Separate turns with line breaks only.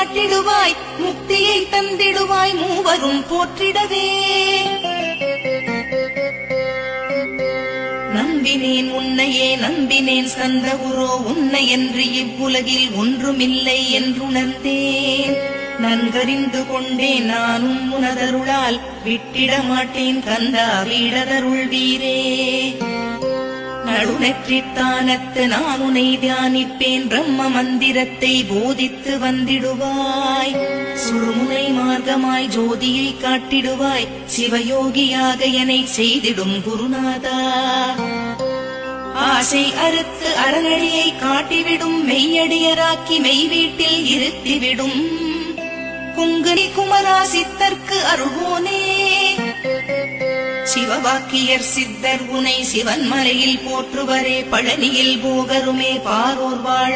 காட்டிடுவாய், முக்தியை தந்திடுவாய், மூவரும் போற்றிடவே. நம்பினேன் உன்னையே நம்பினேன் ஸ்கந்தகுரோ, உன்னை என்று இவ்வுலகில் ஒன்றுமில்லை என்றுணர்ந்தேன். நன்கறிந்து கொண்டேன் நானும் உனதருளால், விட்டிட மாட்டேன் கந்தா வீடதருள் வீரே. நடுநெற்றித்தானத்து நான் உனை தியானிப்பேன், பிரம்ம மந்திரத்தை போதித்து வந்திடுவாய். சுழுமுனை மார்க்கமாய் ஜோதியை காட்டிடுவாய், சிவயோகியாக என்னை செய்திடும் குருநாதா. ஆசை அறுத்து அறநடியை காட்டிவிடும், மெய்யடியராக்கி மெய் வீட்டில் இருத்திவிடும். குங்குனி குமரா சித்தர்க்கு அருள்வோனே, சிவவாக்கியர் சித்தர் உனை சிவன்மலையில் போற்றுவரே. பழனியில் போகருமே பாரோர் வாழ